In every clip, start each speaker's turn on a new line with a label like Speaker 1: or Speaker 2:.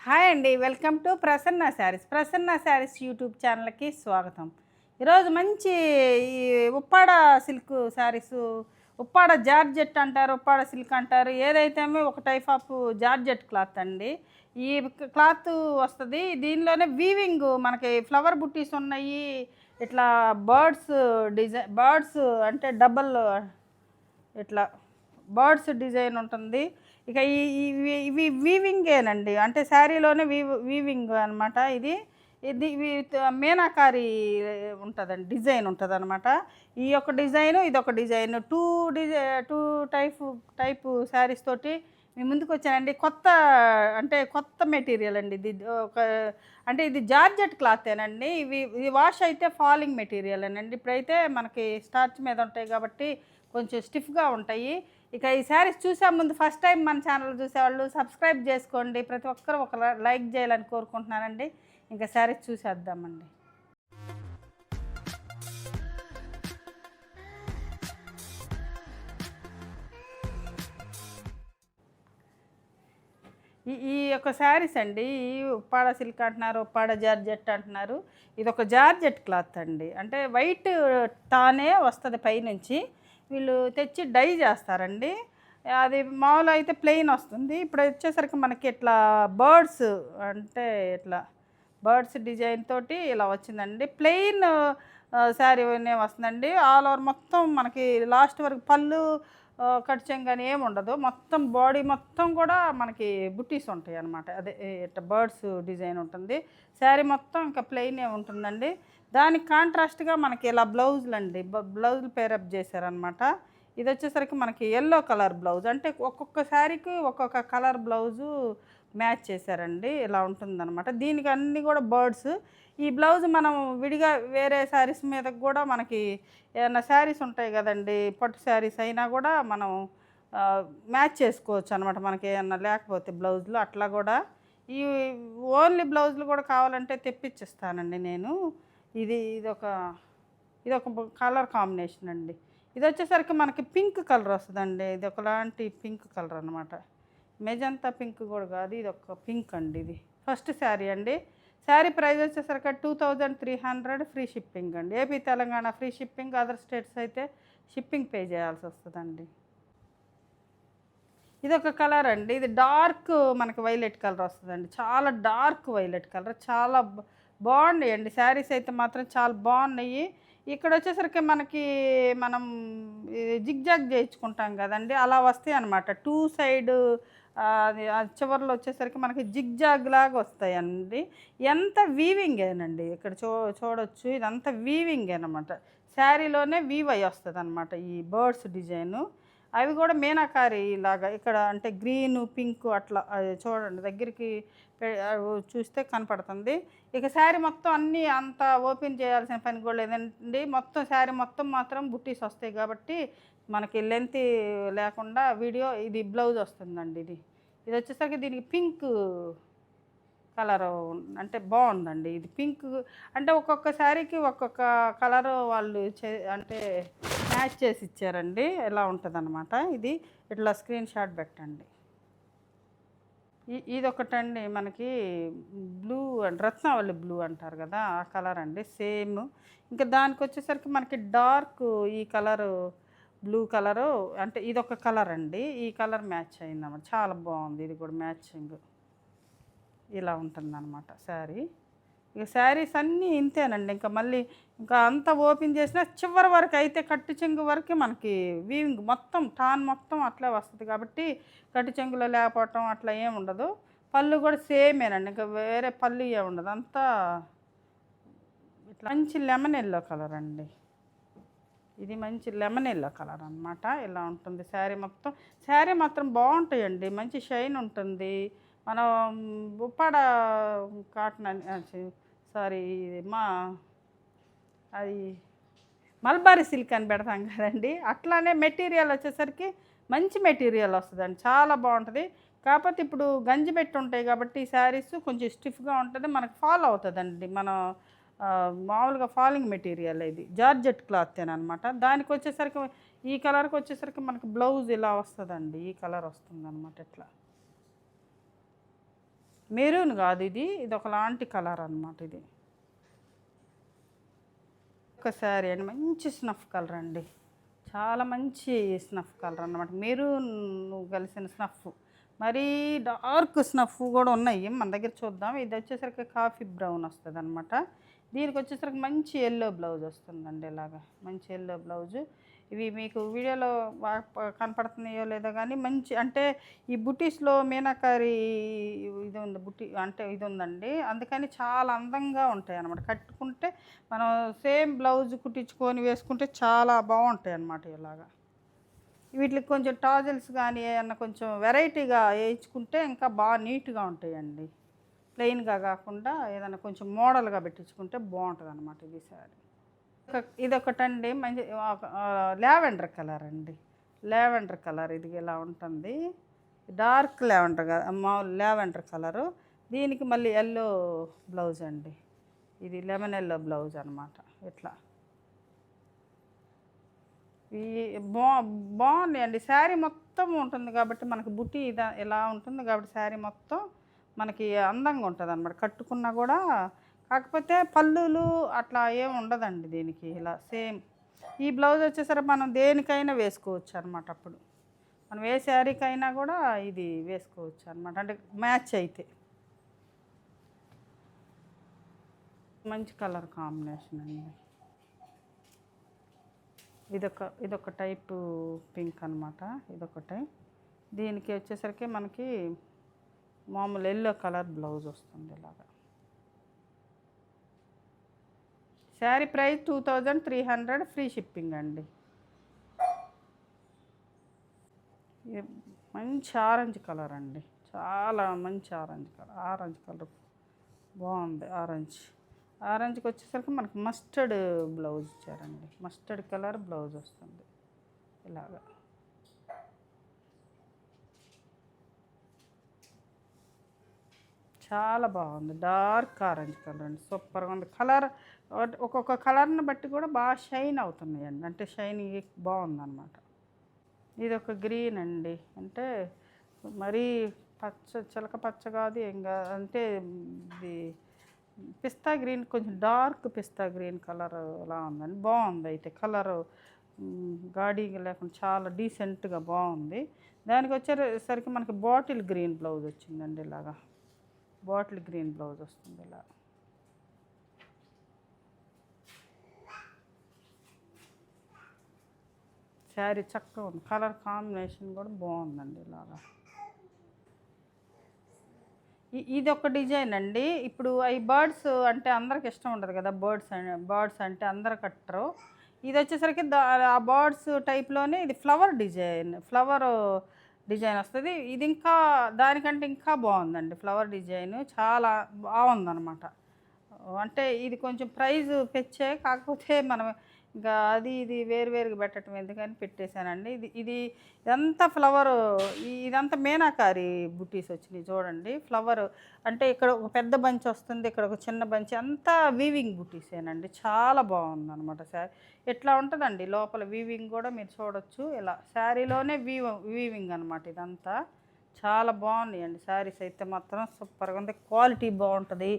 Speaker 1: Hi అండి, welcome to Prasanna saris. Prasanna saris YouTube ఛానల్కి స్వాగతం. ఈరోజు మంచి ఈ ఉప్పాడ సిల్క్ శారీస్, ఉప్పాడ జార్జెట్ అంటారు, ఉప్పాడ సిల్క్ అంటారు. ఏదైతేమో ఒక టైప్ ఆఫ్ జార్జెట్ క్లాత్ అండి. ఈ క్లాత్ వస్తుంది. దీనిలోనే వీవింగ్ మనకి ఫ్లవర్ బుట్టీస్ ఉన్నాయి. ఇట్లా బర్డ్స్ డిజైన్, బర్డ్స్ అంటే డబల్ ఇట్లా బర్డ్స్ డిజైన్ ఉంటుంది. ఇక ఇవి వీవింగేనండి, అంటే శారీలోనే వీవింగ్ అనమాట. ఇది ఇది మీనాకారి ఉంటుందండి, డిజైన్ ఉంటుంది అనమాట. ఈ యొక్క డిజైను, ఇదొక డిజైన్, టూ టైపు శారీస్ తోటి మీ ముందుకు వచ్చానండి. కొత్త మెటీరియల్ అండి ఇది. అంటే ఇది జార్జెట్ క్లాతేనండి. ఇది వాష్ అయితే ఫాలింగ్ మెటీరియల్ అనండి. ఇప్పుడైతే మనకి స్టార్చ్ మీద ఉంటాయి కాబట్టి కొంచెం స్టిఫ్గా ఉంటాయి. ఇక ఈ శారీస్ చూసే ముందు ఫస్ట్ టైం మన ఛానల్ చూసేవాళ్ళు సబ్స్క్రైబ్ చేసుకోండి. ప్రతి ఒక్కరు ఒక లైక్ చేయాలని కోరుకుంటున్నానండి. ఇంకా శారీస్ చూసేద్దామండి. ఈ యొక్క శారీస్ అండి, ఈ ఉప్పాడ సిల్క్ అంటున్నారు, ఉప్పాడ జార్జెట్ అంటున్నారు. ఇది ఒక జార్జెట్ క్లాత్ అండి. అంటే వైట్ తానే వస్తుంది పైనుంచి, వీళ్ళు తెచ్చి డై చేస్తారండి. అది మామూలు అయితే ప్లెయిన్ వస్తుంది. ఇప్పుడు వచ్చేసరికి మనకి ఇట్లా బర్డ్స్, అంటే ఇట్లా బర్డ్స్ డిజైన్ తోటి ఇలా వచ్చిందండి. ప్లెయిన్ శారీనే వస్తుందండి. ఆల్ ఓవర్ మొత్తం మనకి లాస్ట్ వరకు పళ్ళు కట్ చెంగని ఏమి ఉండదు. మొత్తం బాడీ మొత్తం కూడా మనకి బుట్టీస్ ఉంటాయి అన్నమాట. అదే ఇట్లా బర్డ్స్ డిజైన్ ఉంటుంది. శారీ మొత్తం ఇంకా ప్లెయినే ఉంటుందండి. దానికి కాంట్రాస్ట్గా మనకి ఇలా బ్లౌజులు అండి, బ్లౌజులు పేరప్ చేశారనమాట. ఇది వచ్చేసరికి మనకి ఎల్లో కలర్ బ్లౌజ్, అంటే ఒక్కొక్క శారీకి ఒక్కొక్క కలర్ బ్లౌజు మ్యాచ్ చేశారండి. ఇలా ఉంటుందన్నమాట. దీనికి అన్నీ కూడా బర్డ్స్. ఈ బ్లౌజ్ మనం విడిగా వేరే శారీస్ మీద కూడా మనకి ఏమైనా శారీస్ ఉంటాయి కదండి, పట్టు శారీస్ అయినా కూడా మనం మ్యాచ్ చేసుకోవచ్చు అనమాట. మనకి ఏమన్నా లేకపోతే బ్లౌజులు అట్లా కూడా. ఈ ఓన్లీ బ్లౌజులు కూడా కావాలంటే తెప్పించిస్తానండి నేను. ఇదొక కలర్ కాంబినేషన్ అండి. ఇది వచ్చేసరికి మనకి పింక్ కలర్ వస్తుందండి. ఇది ఒకలాంటి పింక్ కలర్ అనమాట. మెజంతా పింక్ కూడా కాదు, ఇది ఒక పింక్ అండి. ఇది ఫస్ట్ శారీ అండి. శారీ ప్రైస్ వచ్చేసరికి 2300 ఫ్రీ షిప్పింగ్ అండి. AP Telangana free shipping, other states అయితే షిప్పింగ్ పే చేయాల్సి వస్తుందండి. ఇది ఒక కలర్ అండి. ఇది డార్క్ మనకి వైలెట్ కలర్ వస్తుందండి. చాలా డార్క్ వైలెట్ కలర్, చాలా బాగున్నాయి అండి. శారీస్ అయితే మాత్రం చాలా బాగున్నాయి. ఇక్కడ వచ్చేసరికి మనం జిగ్జాగ్ చేయించుకుంటాం కదండి, అలా వస్తాయి అనమాట. టూ సైడ్ అది చివరిలో వచ్చేసరికి మనకి జిగ్జాగ్ లాగా వస్తాయండి. ఎంత వీవింగేనండి. ఇక్కడ చూడొచ్చు, ఇదంతా వీవింగేనమాట. శారీలోనే వీవ్ అయ్యి వస్తుంది అనమాట ఈ బర్డ్స్ డిజైను. అవి కూడా మీనాకారి లాగా ఇక్కడ, అంటే గ్రీను పింక్ అట్లా. అది చూడండి దగ్గరికి చూస్తే కనపడుతుంది. ఇక శారీ మొత్తం అన్నీ అంత ఓపెన్ చేయాల్సిన పని కూడా లేదండి. మొత్తం శారీ మొత్తం మాత్రం బుట్టీస్ వస్తాయి కాబట్టి మనకి లెంత్ లేకుండా వీడియో. ఇది బ్లౌజ్ వస్తుందండి. ఇది వచ్చేసరికి దీనికి పింక్ కలరు, అంటే బాగుందండి. ఇది పింక్ అంటే ఒక్కొక్క శారీకి ఒక్కొక్క కలరు వాళ్ళు అంటే మ్యాచ్ చేసి ఇచ్చారండి. ఎలా ఉంటుందన్నమాట. ఇది ఇట్లా స్క్రీన్ షాట్ పెట్టండి. ఇదొకటండి మనకి బ్లూ అండ్ రత్నావళి బ్లూ అంటారు కదా, ఆ కలర్ అండి సేమ్. ఇంకా దానికి వచ్చేసరికి మనకి డార్క్ ఈ కలరు, బ్లూ కలరు, అంటే ఇదొక కలర్ అండి. ఈ కలర్ మ్యాచ్ అయిందన్నమాట. చాలా బాగుంది. ఇది కూడా మ్యాచింగ్ ఇలా ఉంటుందన్నమాట శారీ. ఇక శారీస్ అన్నీ ఇంతేనండి. ఇంకా అంతా ఓపెన్ చేసినా చివరి వరకు అయితే కట్టు చెంగు వరకు మనకి వీవింగ్ మొత్తం టాన్ మొత్తం అట్లే వస్తుంది కాబట్టి కట్టు చెంగులో లేకపోవటం అట్లా ఏమి ఉండదు. పళ్ళు కూడా సేమేనండి, ఇంకా వేరే పళ్ళు ఏ ఉండదు. అంతా ఇట్లా మంచి లెమన్ ఎల్లో కలర్ అండి. ఇది మంచి లెమన్ ఎల్లో కలర్ అనమాట. ఇలా ఉంటుంది శారీ మొత్తం. శారీ మాత్రం బాగుంటాయండి, మంచి షైన్ ఉంటుంది. మనం ఉప్పాడ కాటన్ అని, సారీ అది మల్బారీ సిల్క్ అని పెడతాం కదండి, అట్లానే మెటీరియల్ వచ్చేసరికి మంచి మెటీరియల్ వస్తుందండి. చాలా బాగుంటుంది. కాకపోతే ఇప్పుడు గంజి పెట్టి ఉంటాయి కాబట్టి శారీస్ కొంచెం స్టిఫ్గా ఉంటుంది, మనకు ఫాలో అవుతుందండి. మామూలుగా ఫాలింగ్ మెటీరియల్. ఇది జార్జెట్ క్లాత్ అనమాట. దానికి వచ్చేసరికి ఈ కలర్కి వచ్చేసరికి మనకి బ్లౌజ్ ఇలా వస్తుందండి. ఈ కలర్ వస్తుంది అనమాట. ఇట్లా మెరూన్ కాదు, ఇది ఒకలాంటి కలర్ అనమాట. ఇది ఒక శారీ అండి, మంచి స్నఫ్ కలర్ అండి, చాలా మంచి స్నఫ్ కలర్ అన్నమాట. మెరూన్ కలిసిన స్నఫ్, మరీ డార్క్ స్నఫ్ కూడా ఉన్నాయి మన దగ్గర. చూద్దాం. ఇది వచ్చేసరికి కాఫీ బ్రౌన్ వస్తుంది అనమాట. దీనికి వచ్చేసరికి మంచి ఎల్లో బ్లౌజ్ వస్తుందండి. ఇలాగా మంచి ఎల్లో బ్లౌజు. ఇవి మీకు వీడియోలో కనపడుతున్నాయో లేదో కానీ మంచి, అంటే ఈ బుటీస్లో మీనాకారి ఇది ఉంది, బుటీ అంటే ఇది ఉందండి, అందుకని చాలా అందంగా ఉంటాయి అన్నమాట. కట్టుకుంటే మనం సేమ్ బ్లౌజ్ కుట్టించుకొని వేసుకుంటే చాలా బాగుంటాయి అన్నమాట. ఇలాగా వీటికి కొంచెం టాజల్స్ కానీ ఏమన్నా కొంచెం వెరైటీగా వేయించుకుంటే ఇంకా బాగా నీట్గా ఉంటాయండి. ప్లెయిన్గా కాకుండా ఏదైనా కొంచెం మోడల్గా పెట్టించుకుంటే బాగుంటుంది అనమాట. ఇది సారీ ఇదొకటండి, మంచి లావెండర్ కలర్ అండి. లావెండర్ కలర్ ఇది ఇలా ఉంటుంది, డార్క్ లావెండర్ కదా, మామూలు లావెండర్ కలరు. దీనికి మళ్ళీ ఎల్లో బ్లౌజ్ అండి, ఇది లెమన్ ఎల్లో బ్లౌజ్ అనమాట. ఇట్లా ఈ బాగున్నాయండి. శారీ మొత్తం ఉంటుంది కాబట్టి మనకి బుటీ ఇలా ఉంటుంది కాబట్టి శారీ మొత్తం మనకి అందంగా ఉంటుంది అనమాట కట్టుకున్నా కూడా. కాకపోతే పళ్ళులు అట్లా ఏమి ఉండదండి దీనికి. ఇలా సేమ్ ఈ బ్లౌజ్ వచ్చేసరికి మనం దేనికైనా వేసుకోవచ్చు అనమాట. అప్పుడు మనం ఏ శారీకైనా కూడా ఇది వేసుకోవచ్చు అనమాట, అంటే మ్యాచ్ అయితే. మంచి కలర్ కాంబినేషన్ అండి. ఇదొక టైపు పింక్ అనమాట, ఇదొకటి. దీనికి వచ్చేసరికి మనకి మామూలు ఎల్లో కలర్ బ్లౌజ్ వస్తుంది ఇలాగా. శారీ ప్రైస్ 2300, ఫ్రీ షిప్పింగ్ అండి. మంచి ఆరెంజ్ కలర్ అండి, చాలా మంచి ఆరెంజ్ కలర్ బాగుంది. ఆరెంజ్కి వచ్చేసరికి మనకి మస్టర్డ్ బ్లౌజ్ ఇచ్చారండి, మస్టర్డ్ కలర్ బ్లౌజ్ వస్తుంది ఇలాగా. చాలా బాగుంది, డార్క్ ఆరెంజ్ కలర్ అండి, సూపర్గా ఉంది. కలర్ ఒక్కొక్క కలర్ని బట్టి కూడా బాగా షైన్ అవుతున్నాయండి, అంటే షైన్ బాగుందన్నమాట. ఇది ఒక గ్రీన్ అండి, అంటే మరీ చిలక పచ్చ కాదు ఏం కాదు, అంటే ఇది పిస్తా గ్రీన్, కొంచెం డార్క్ పిస్తా గ్రీన్ కలర్ అలా ఉందండి. బాగుంది అయితే కలరు, గాడీగా లేకుండా చాలా డీసెంట్గా బాగుంది. దానికి వచ్చేసరికి మనకి బాటిల్ గ్రీన్ బ్లౌజ్ వచ్చిందండి. ఇలాగా బాటిల్ గ్రీన్ బ్లౌజ్ వస్తుంది ఇలా. శారీ చక్కగా ఉంది, కలర్ కాంబినేషన్ కూడా బాగుందండి. ఇలాగా ఇది ఒక డిజైన్ అండి. ఇప్పుడు ఈ బర్డ్స్ అంటే అందరికి ఇష్టం ఉండదు కదా, బర్డ్స్ అంటే అందరు కట్టరు. ఇది వచ్చేసరికి ఆ బర్డ్స్ టైప్లోనే ఇది ఫ్లవర్ డిజైన్ వస్తుంది. ఇది ఇంకా దానికంటే ఇంకా బాగుందండి, ఫ్లవర్ డిజైన్ చాలా బాగుందన్నమాట. అంటే ఇది కొంచెం ప్రైజ్ పెంచే, కాకపోతే మనం ఇంకా ఇది వేరువేరుగా పెట్టడం ఎందుకని పెట్టేశానండి. ఇదంతా ఫ్లవర్, ఇదంతా మీనాకారి బుటీస్ వచ్చినాయి చూడండి. ఫ్లవర్ అంటే ఇక్కడ ఒక పెద్ద బంచ్ వస్తుంది, ఇక్కడ ఒక చిన్న బంచ్, అంతా వీవింగ్ బుటీసేనండి. చాలా బాగుంది అనమాట శారీ. ఎట్లా ఉంటుందండి లోపల వీవింగ్ కూడా మీరు చూడొచ్చు. ఇలా శారీలోనే వీవింగ్ అనమాట. ఇదంతా చాలా బాగున్నాయండి శారీస్ అయితే మాత్రం సూపర్గా ఉంది, క్వాలిటీ బాగుంటుంది.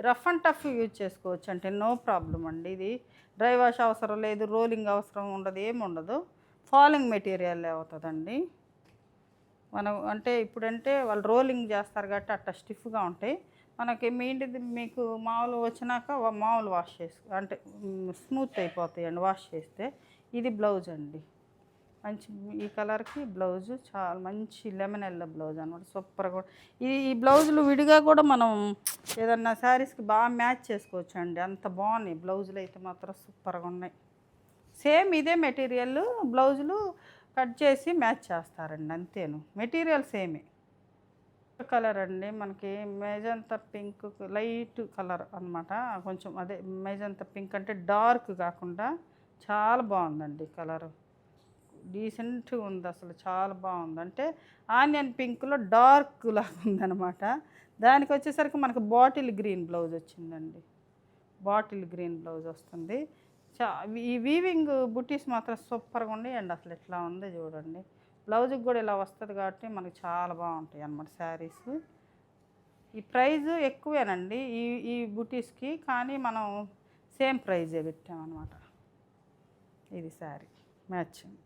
Speaker 1: రఫ్ అండ్ టఫ్ యూజ్ చేసుకోవచ్చు, అంటే నో ప్రాబ్లం అండి. ఇది డ్రై వాష్ అవసరం లేదు, రోలింగ్ అవసరం ఉండదు, ఏమి ఉండదు. ఫాలింగ్ మెటీరియల్ అవుతుందండి. మనం అంటే ఇప్పుడంటే వాళ్ళు రోలింగ్ చేస్తారు కాబట్టి అట్లా స్టిఫ్గా ఉంటాయి. మనకి మీకు మామూలు వచ్చినాక మామూలు వాష్ అంటే స్మూత్ అయిపోతాయండి వాష్ చేస్తే. ఇది బ్లౌజ్ అండి, మంచి ఈ కలర్కి బ్లౌజు చాలా మంచి లెమన్ ఎల్లో బ్లౌజ్ అనమాట, సూపర్గా. ఈ బ్లౌజులు విడిగా కూడా మనం ఏదన్నా శారీస్కి బాగా మ్యాచ్ చేసుకోవచ్చు అండి, అంత బాగున్నాయి బ్లౌజులు అయితే మాత్రం సూపర్గా ఉన్నాయి. సేమ్ ఇదే మెటీరియల్ బ్లౌజులు కట్ చేసి మ్యాచ్ చేస్తారండి, అంతేను, మెటీరియల్ సేమే. కలర్ అండి మనకి మెజంతా పింక్, లైట్ కలర్ అనమాట, కొంచెం అదే మెజంతా పింక్ అంటే డార్క్ కాకుండా చాలా బాగుందండి కలరు, డీసెంట్గా ఉంది అసలు, చాలా బాగుంది. అంటే ఆనియన్ పింక్లో డార్క్ లాగా ఉందన్నమాట. దానికి వచ్చేసరికి మనకు బాటిల్ గ్రీన్ బ్లౌజ్ వచ్చిందండి, బాటిల్ గ్రీన్ బ్లౌజ్ వస్తుంది. ఈ వీవింగ్ బుటీస్ మాత్రం సూపర్గా ఉన్నాయండి, అసలు ఎట్లా ఉంది చూడండి. బ్లౌజ్కి కూడా ఇలా వస్తుంది కాబట్టి మనకి చాలా బాగుంటాయి అన్నమాట శారీస్. ఈ ప్రైజు ఎక్కువేనండి ఈ ఈ బుటీస్కి, కానీ మనం సేమ్ ప్రైజే పెట్టామన్నమాట. ఇది శారీ మ్యాచింగ్.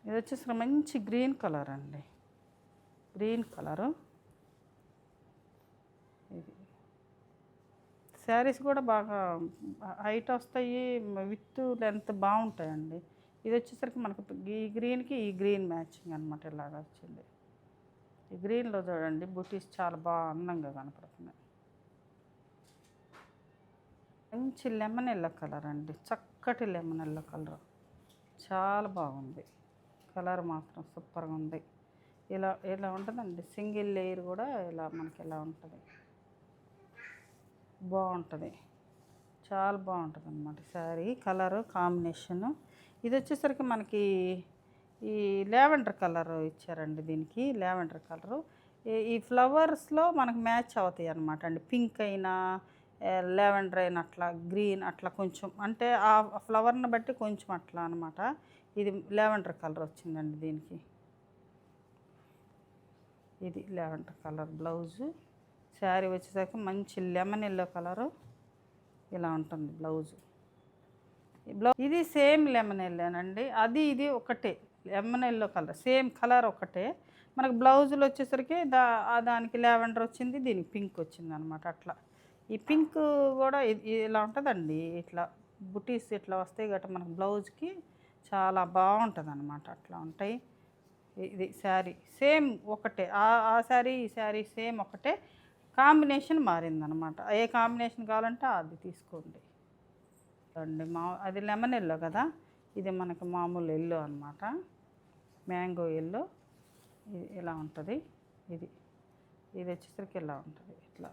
Speaker 1: ఇది వచ్చేసి మంచి గ్రీన్ కలర్ అండి, గ్రీన్ కలరు. ఇది శారీస్ కూడా బాగా హైట్ వస్తాయి, విత్ లెంత్ బాగుంటాయండి. ఇది వచ్చేసరికి మనకు ఈ గ్రీన్కి ఈ గ్రీన్ మ్యాచింగ్ అనమాట. ఇలాగ వచ్చింది. ఈ గ్రీన్లో చూడండి బుటీస్ చాలా బాగా అందంగా కనపడుతున్నాయి. మంచి లెమన్ ఎల్లో కలర్ అండి, చక్కటి లెమన్ ఎల్లో కలర్, చాలా బాగుంది. కలర్ మాత్రం సూపర్గా ఉంది. ఇలా ఇలా ఉంటుందండి, సింగిల్ లేయర్ కూడా ఇలా మనకి ఇలా ఉంటుంది, బాగుంటుంది, చాలా బాగుంటుంది అన్నమాట శారీ. కలరు కాంబినేషను ఇది వచ్చేసరికి మనకి ఈ లావెండర్ కలర్ ఇచ్చారండి. దీనికి లావెండర్ కలరు ఈ ఫ్లవర్స్లో మనకు మ్యాచ్ అవుతాయి అన్నమాట అండి. పింక్ అయినా లావెండర్ అయినా అట్లా గ్రీన్ అట్లా కొంచెం, అంటే ఆ ఫ్లవర్ని బట్టి కొంచెం అట్లా అనమాట. ఇది లావెండర్ కలర్ వచ్చిందండి దీనికి. ఇది లావెండర్ కలర్ బ్లౌజు. శారీ వచ్చేసరికి మంచి లెమన్ ఎల్లో కలరు ఇలా ఉంటుంది బ్లౌజు. ఇది సేమ్ లెమన్ ఎల్లోనండి, అది ఇది ఒకటే lemon yellow colour, same colour ఒకటే. మనకు బ్లౌజులు వచ్చేసరికి దానికి లావెండర్ వచ్చింది, దీనికి పింక్ వచ్చింది అనమాట. అట్లా ఈ పింక్ కూడా ఇలా ఉంటుందండి, ఇట్లా బుటీస్ ఇట్లా వస్తాయి గట్రా మనకు బ్లౌజ్కి చాలా బాగుంటుంది అనమాట. అట్లా ఉంటాయి. ఇది శారీ సేమ్ ఒకటే, ఆ శారీ ఈ శారీ సేమ్ ఒకటే, కాంబినేషన్ మారిందనమాట. ఏ కాంబినేషన్ కావాలంటే అది తీసుకోండి అండి. అది లెమన్ ఎల్లో కదా, ఇది మనకి మామూలు ఎల్లో అనమాట, మ్యాంగో ఎల్లో. ఇది ఇలా ఉంటుంది. ఇది ఇది వచ్చేసరికి ఇలా ఉంటుంది. ఇట్లా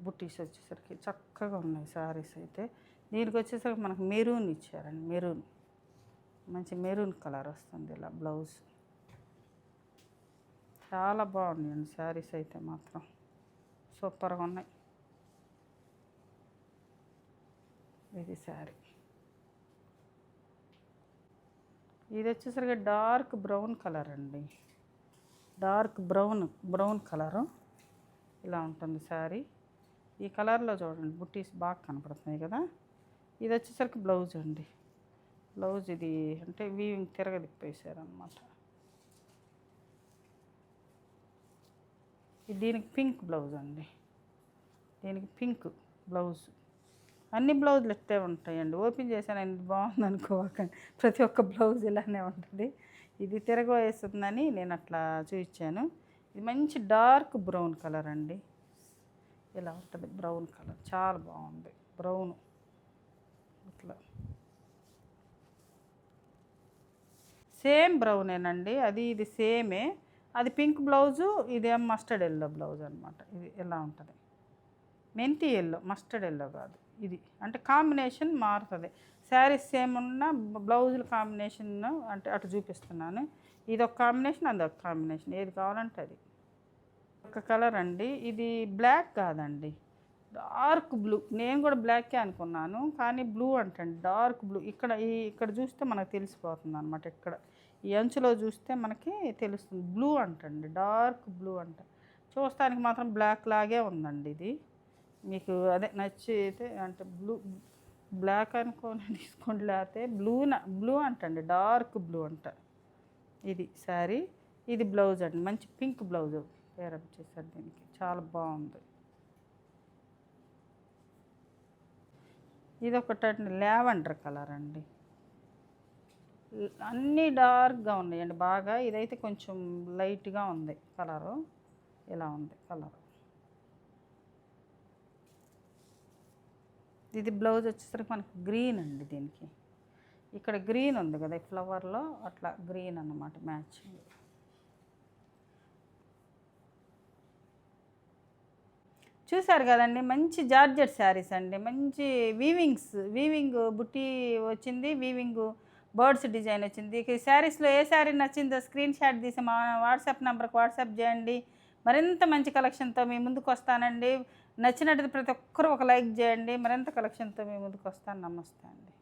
Speaker 1: బుట్టీస్ వచ్చేసరికి చక్కగా ఉన్నాయి శారీస్ అయితే. దీనికి వచ్చేసరికి మనకు మెరూన్ ఇచ్చారండి, మెరూన్, మంచి మెరూన్ కలర్ వస్తుంది ఇలా బ్లౌజ్. చాలా బాగున్నాయండి శారీస్ అయితే మాత్రం సూపర్గా ఉన్నాయి. ఇది శారీ. ఇది వచ్చేసరికి డార్క్ బ్రౌన్ కలర్ అండి, డార్క్ బ్రౌన్ కలరు ఇలా ఉంటుంది శారీ. ఈ కలర్లో చూడండి బుట్టీస్ బాగా కనపడుతున్నాయి కదా. ఇది వచ్చేసరికి బ్లౌజ్ అండి, బ్లౌజ్ ఇది అంటే వీవింగ్ తిరగదిప్పేసారనమాట. దీనికి పింక్ బ్లౌజ్ అండి, దీనికి పింక్ బ్లౌజ్. అన్ని బ్లౌజులు ఎట్టే ఉంటాయండి, ఓపెన్ చేశాను ఇది బాగుంది అనుకోకండి, ప్రతి ఒక్క బ్లౌజ్ ఇలానే ఉంటుంది. ఇది తిరగవేస్తుందని నేను అట్లా చూపించాను. ఇది మంచి డార్క్ బ్రౌన్ కలర్ అండి, ఇలా ఉంటుంది బ్రౌన్ కలర్, చాలా బాగుంది బ్రౌన్. ఇట్లా సేమ్ బ్రౌనేనండి, అది ఇది సేమే. అది పింక్ బ్లౌజు, ఇదేం మస్టర్డ్ ఎల్లో బ్లౌజ్ అనమాట. ఇది ఎలా ఉంటుంది, మెంతి ఎల్లో, మస్టర్డ్ ఎల్లో కాదు ఇది. అంటే కాంబినేషన్ మారుతుంది, శారీస్ సేమ్ ఉన్న బ్లౌజుల కాంబినేషన్ అంటే అటు చూపిస్తున్నాను. ఇది ఒక కాంబినేషన్, అది ఒక కాంబినేషన్, ఏది కావాలంటే అది. ఒక కలర్ అండి, ఇది బ్లాక్ కాదండి, డార్క్ బ్లూ. నేను కూడా బ్లాకే అనుకున్నాను, కానీ బ్లూ అంటండి, డార్క్ బ్లూ. ఇక్కడ చూస్తే మనకు తెలిసిపోతుంది అనమాట. ఇక్కడ ఈ అంచులో చూస్తే మనకి తెలుస్తుంది, బ్లూ అంటండి, డార్క్ బ్లూ అంట. చూస్తానికి మాత్రం బ్లాక్ లాగే ఉందండి. ఇది మీకు అదే నచ్చితే అంటే బ్లాక్ అనుకొని తీసుకోండి, లేకపోతే బ్లూ అంటండి, డార్క్ బ్లూ అంట. ఇది శారీ, ఇది బ్లౌజ్ అండి, మంచి పింక్ బ్లౌజ్ పేరప్ చేశారు దీనికి, చాలా బాగుంది. ఇది ఒకటండి లావెండర్ కలర్ అండి, అన్నీ డార్క్గా ఉన్నాయండి బాగా. ఇదైతే కొంచెం లైట్గా ఉంది కలరు, ఇలా ఉంది కలర్. ఇది బ్లౌజ్ వచ్చేసరికి మనకి గ్రీన్ అండి, దీనికి ఇక్కడ గ్రీన్ ఉంది కదా ఈ ఫ్లవర్లో, అట్లా గ్రీన్ అన్నమాట మ్యాచింగ్. చూసారు కదండి, మంచి జార్జెట్ శారీస్ అండి, మంచి వీవింగ్ బుట్టి వచ్చింది, వీవింగ్ బర్డ్స్ డిజైన్ వచ్చింది. ఈ శారీస్లో ఏ శారీ నచ్చిందో స్క్రీన్ షాట్ తీసి మా వాట్సాప్ నెంబర్కి వాట్సాప్ చేయండి. మరింత మంచి కలెక్షన్తో మీ ముందుకు వస్తానండి. నచ్చినట్టు ప్రతి ఒక్కరూ ఒక లైక్ చేయండి. మరింత కలెక్షన్తో మీ ముందుకు వస్తాను. నమస్తే అండి.